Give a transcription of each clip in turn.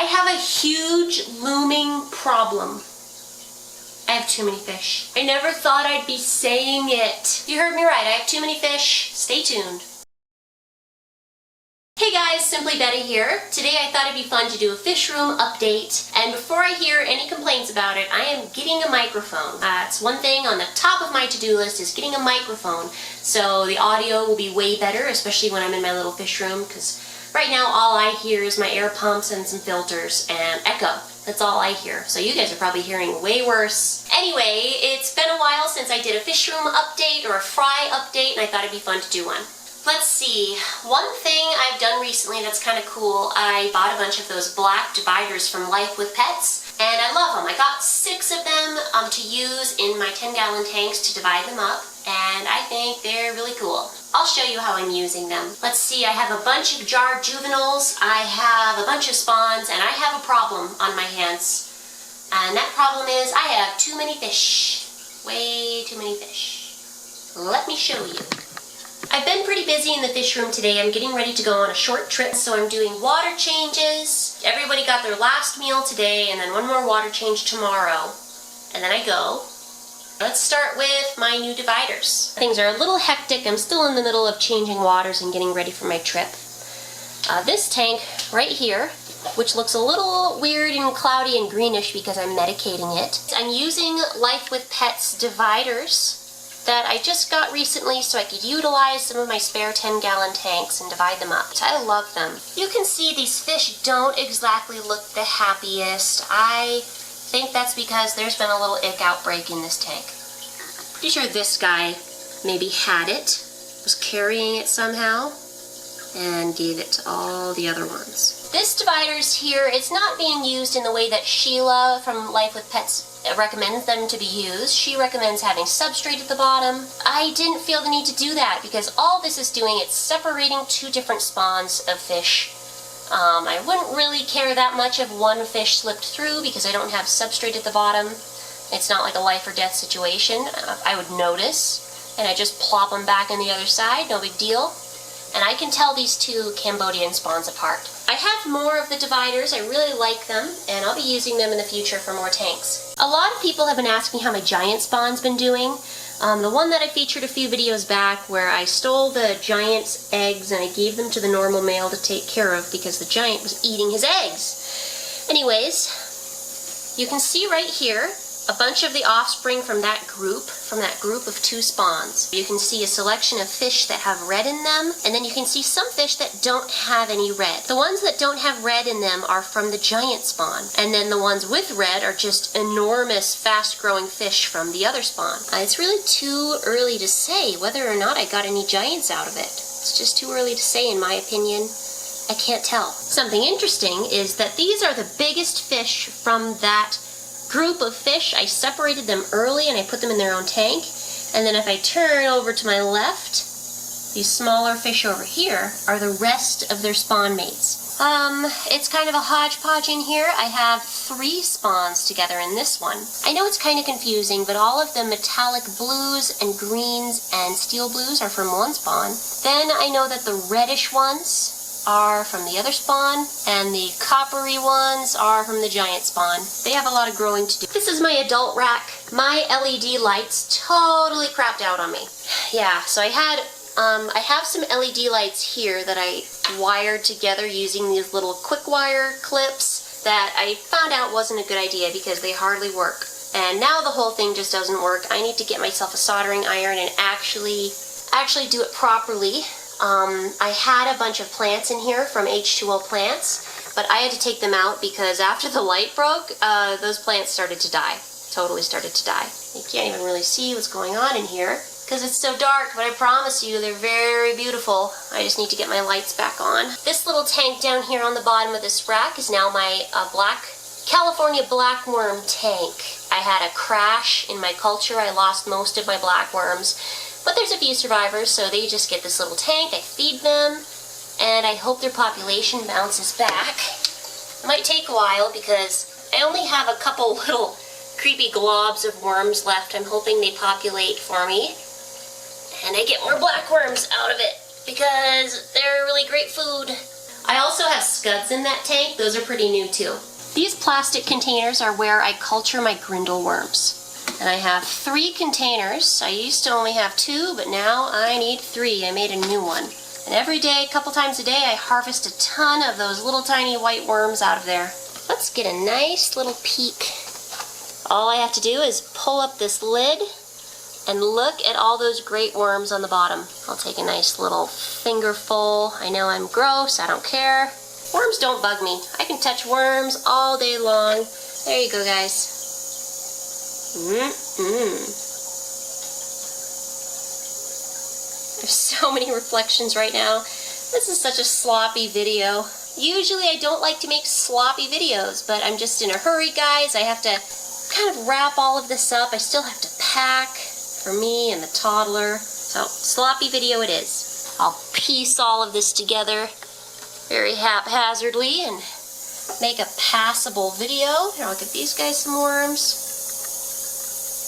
I have a huge looming problem. I have too many fish. I never thought I'd be saying it. You heard me right, I have too many fish. Stay tuned. Hey guys, Simply Betta here. Today I thought it'd be fun to do a fish room update, and before I hear any complaints about it, I am getting a microphone. It's one thing on the top of my to-do list is getting a microphone, so the audio will be way better, especially when I'm in my little fish room, because right now all I hear is my air pumps and some filters and echo. That's all I hear, so you guys are probably hearing way worse. Anyway, it's been a while since I did a fish room update or a fry update, and I thought it'd be fun to do one. Let's see, one thing I've done recently that's kind of cool, I bought a bunch of those black dividers from Life with Pets, and I love them. I got 6 of them to use in my 10-gallon tanks to divide them up, and I think they're really cool. I'll show you how I'm using them. Let's see, I have a bunch of jarred juveniles, I have a bunch of spawns, and I have a problem on my hands. And that problem is I have too many fish. Way too many fish. Let me show you. I've been pretty busy in the fish room today. I'm getting ready to go on a short trip, so I'm doing water changes. Everybody got their last meal today, and then one more water change tomorrow. And then I go. Let's start with my new dividers. Things are a little hectic. I'm still in the middle of changing waters and getting ready for my trip. This tank right here, which looks a little weird and cloudy and greenish because I'm medicating it. I'm using Life with Pets dividers that I just got recently so I could utilize some of my spare 10-gallon tanks and divide them up. I love them. You can see these fish don't exactly look the happiest. I think that's because there's been a little ick outbreak in this tank. Pretty sure this guy maybe had it, was carrying it somehow, and gave it to all the other ones. This divider's here, it's not being used in the way that Sheila from Life with Pets recommends them to be used. She recommends having substrate at the bottom. I didn't feel the need to do that because all this is doing, it's separating 2 different spawns of fish. I wouldn't really care that much if one fish slipped through because I don't have substrate at the bottom. It's not like a life or death situation. I would notice, and I just plop them back on the other side, no big deal. And I can tell these 2 Cambodian spawns apart. I have more of the dividers, I really like them, and I'll be using them in the future for more tanks. A lot of people have been asking how my giant spawn's been doing. The one that I featured a few videos back where I stole the giant's eggs and I gave them to the normal male to take care of because the giant was eating his eggs. Anyways, you can see right here a bunch of the offspring from that group of 2 spawns. You can see a selection of fish that have red in them, and then you can see some fish that don't have any red. The ones that don't have red in them are from the giant spawn, and then the ones with red are just enormous, fast-growing fish from the other spawn. It's really too early to say whether or not I got any giants out of it. It's just too early to say, in my opinion. I can't tell. Something interesting is that these are the biggest fish from that group of fish. I separated them early and I put them in their own tank, and then if I turn over to my left, these smaller fish over here are the rest of their spawn mates. It's kind of a hodgepodge in here. I have 3 spawns together in this one. I know it's kind of confusing, but all of the metallic blues and greens and steel blues are from one spawn. Then I know that the reddish ones are from the other spawn, and the coppery ones are from the giant spawn. They have a lot of growing to do. This is my adult rack. My LED lights totally crapped out on me. Yeah, so I have some LED lights here that I wired together using these little quick wire clips that I found out wasn't a good idea because they hardly work. And now the whole thing just doesn't work. I need to get myself a soldering iron and actually do it properly. I had a bunch of plants in here from H2O Plants, but I had to take them out because after the light broke, those plants started to die. Totally started to die. You can't even really see what's going on in here because it's so dark, but I promise you they're very beautiful. I just need to get my lights back on. This little tank down here on the bottom of this rack is now my California blackworm tank. I had a crash in my culture. I lost most of my blackworms. But there's a few survivors, so they just get this little tank, I feed them, and I hope their population bounces back. It might take a while because I only have a couple little creepy globs of worms left. I'm hoping they populate for me, and I get more blackworms out of it because they're really great food. I also have scuds in that tank. Those are pretty new too. These plastic containers are where I culture my grindle worms. And I have 3 containers. I used to only have 2, but now I need 3. I made a new one. And every day, a couple times a day, I harvest a ton of those little tiny white worms out of there. Let's get a nice little peek. All I have to do is pull up this lid and look at all those great worms on the bottom. I'll take a nice little fingerful. I know I'm gross, I don't care. Worms don't bug me. I can touch worms all day long. There you go, guys. There's so many reflections right now. This is such a sloppy video. Usually I don't like to make sloppy videos, but I'm just in a hurry, guys. I have to kind of wrap all of this up. I still have to pack for me and the toddler. So, sloppy video it is. I'll piece all of this together very haphazardly and make a passable video. Here, I'll give these guys some worms.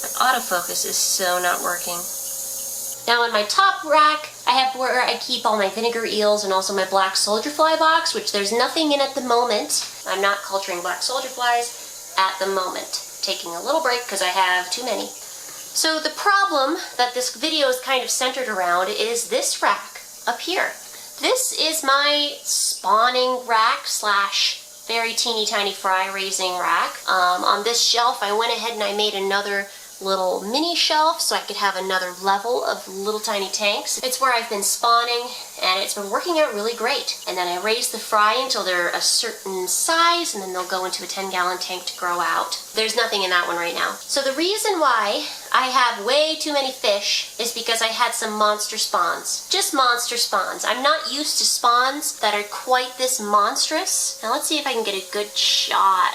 My autofocus is so not working. Now in my top rack, I have where I keep all my vinegar eels and also my black soldier fly box, which there's nothing in at the moment. I'm not culturing black soldier flies at the moment. Taking a little break because I have too many. So the problem that this video is kind of centered around is this rack up here. This is my spawning rack slash very teeny tiny fry raising rack. On this shelf I went ahead and I made another little mini shelf so I could have another level of little tiny tanks. It's where I've been spawning and it's been working out really great. And then I raise the fry until they're a certain size and then they'll go into a 10-gallon tank to grow out. There's nothing in that one right now. So the reason why I have way too many fish is because I had some monster spawns. Just monster spawns. I'm not used to spawns that are quite this monstrous. Now let's see if I can get a good shot.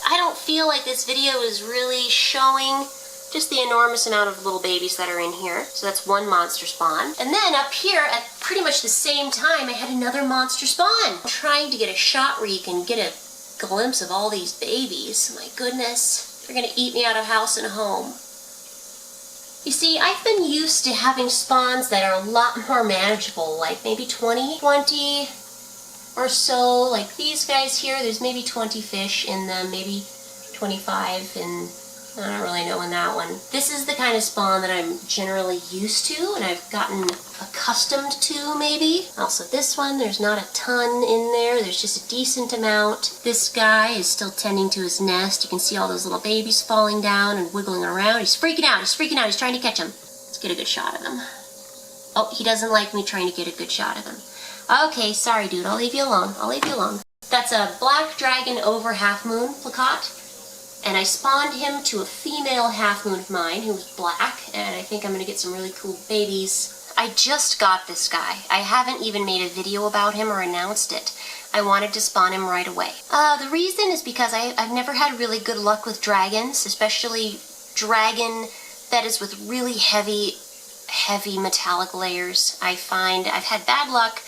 I don't feel like this video is really showing just the enormous amount of little babies that are in here. So that's one monster spawn. And then up here at pretty much the same time, I had another monster spawn. I'm trying to get a shot where you can get a glimpse of all these babies. My goodness, they're gonna eat me out of house and home. You see, I've been used to having spawns that are a lot more manageable, like maybe 20 or so. Like these guys here, there's maybe 20 fish in them, maybe 25, and I don't really know in that one. This is the kind of spawn that I'm generally used to and I've gotten accustomed to, maybe. Also this one, there's not a ton in there, there's just a decent amount. This guy is still tending to his nest. You can see all those little babies falling down and wiggling around. He's freaking out, he's trying to catch them. Let's get a good shot of him. Oh, he doesn't like me trying to get a good shot of him. Okay, sorry dude, I'll leave you alone. That's a black dragon over half moon plakat. And I spawned him to a female half moon of mine who was black, and I think I'm gonna get some really cool babies. I just got this guy. I haven't even made a video about him or announced it. I wanted to spawn him right away. The reason is because I've never had really good luck with dragons, especially dragon that is with really heavy metallic layers. I find I've had bad luck.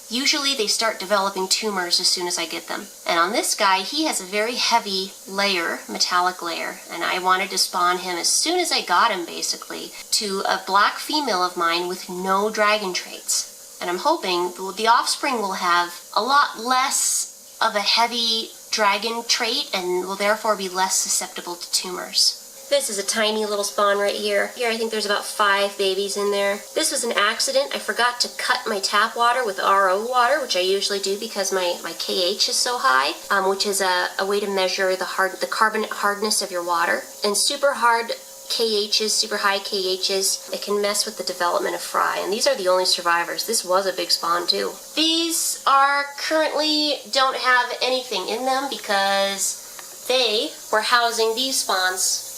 Usually they start developing tumors as soon as I get them. And on this guy, he has a very heavy layer, metallic layer, and I wanted to spawn him as soon as I got him, basically, to a black female of mine with no dragon traits. And I'm hoping the offspring will have a lot less of a heavy dragon trait and will therefore be less susceptible to tumors. This is a tiny little spawn right here. Here I think there's about 5 babies in there. This was an accident. I forgot to cut my tap water with RO water, which I usually do because my KH is so high, which is a way to measure the carbonate hardness of your water. And super hard KHs, super high KHs, it can mess with the development of fry. And these are the only survivors. This was a big spawn too. These are currently don't have anything in them because they were housing these spawns.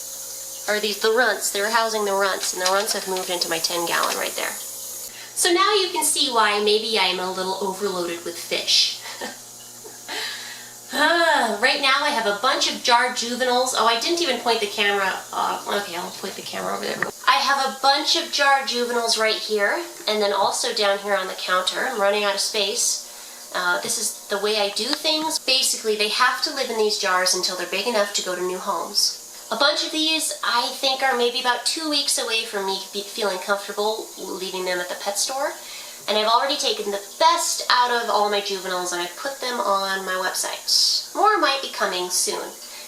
Or the runts, they were housing the runts, and the runts have moved into my 10-gallon right there. So now you can see why maybe I'm a little overloaded with fish. Right now I have a bunch of jarred juveniles. Oh, I didn't even point the camera. Okay, I'll point the camera over there. I have a bunch of jarred juveniles right here, and then also down here on the counter. I'm running out of space. This is the way I do things. Basically, they have to live in these jars until they're big enough to go to new homes. A bunch of these, I think, are maybe about 2 weeks away from me feeling comfortable leaving them at the pet store. And I've already taken the best out of all my juveniles and I've put them on my website. More might be coming soon,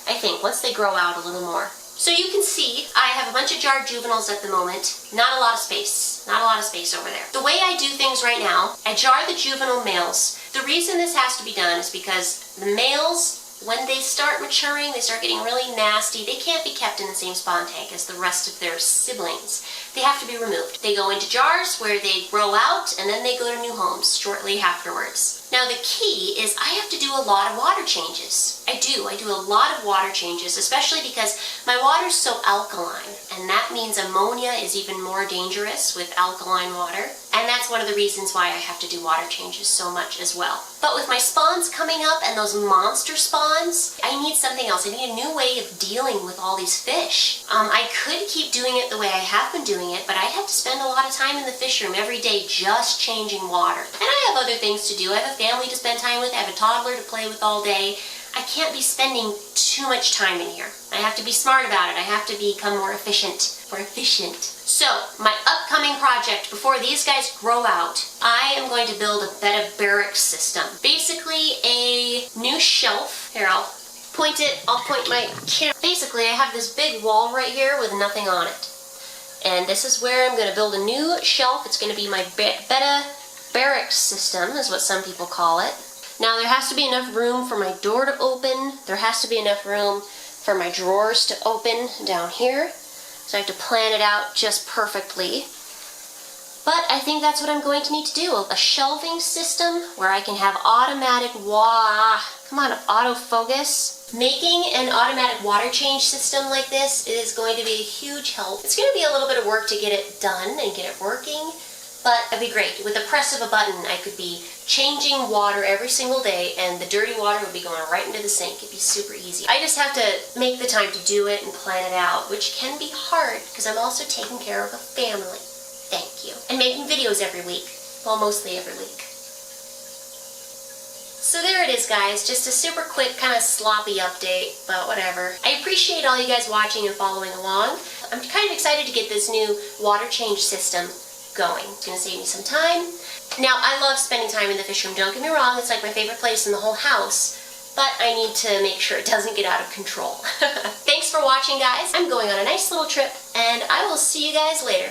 I think, once they grow out a little more. So you can see I have a bunch of jarred juveniles at the moment. Not a lot of space. Not a lot of space over there. The way I do things right now, I jar the juvenile males. The reason this has to be done is because the males, when they start maturing, they start getting really nasty. They can't be kept in the same spawn tank as the rest of their siblings. They have to be removed. They go into jars where they grow out and then they go to new homes shortly afterwards. Now the key is I have to do a lot of water changes. I do a lot of water changes, especially because my water is so alkaline, and that means ammonia is even more dangerous with alkaline water. And that's one of the reasons why I have to do water changes so much as well. But with my spawns coming up and those monster spawns, I need something else. I need a new way of dealing with all these fish. I could keep doing it the way I have been doing it, but I'd have to spend a lot of time in the fish room every day just changing water. And I have other things to do. I have a family to spend time with. I have a toddler to play with all day. I can't be spending too much time in here. I have to be smart about it. I have to become more efficient. So, my upcoming project, before these guys grow out, I am going to build a Betta barracks system. Basically, a new shelf. Here, I'll point my camera. Basically, I have this big wall right here with nothing on it. And this is where I'm going to build a new shelf. It's going to be my Betta barracks system, is what some people call it. Now, there has to be enough room for my door to open. There has to be enough room for my drawers to open down here. So I have to plan it out just perfectly. But I think that's what I'm going to need to do. A shelving system where I can have automatic autofocus. Making an automatic water change system like this is going to be a huge help. It's going to be a little bit of work to get it done and get it working. But it'd be great. With the press of a button, I could be changing water every single day and the dirty water would be going right into the sink. It'd be super easy. I just have to make the time to do it and plan it out, which can be hard because I'm also taking care of a family. Thank you. And making videos every week. Well, mostly every week. So there it is, guys. Just a super quick, kind of sloppy update, but whatever. I appreciate all you guys watching and following along. I'm kind of excited to get this new water change system going. It's going to save me some time. Now, I love spending time in the fish room. Don't get me wrong, it's like my favorite place in the whole house, but I need to make sure it doesn't get out of control. Thanks for watching, guys. I'm going on a nice little trip, and I will see you guys later.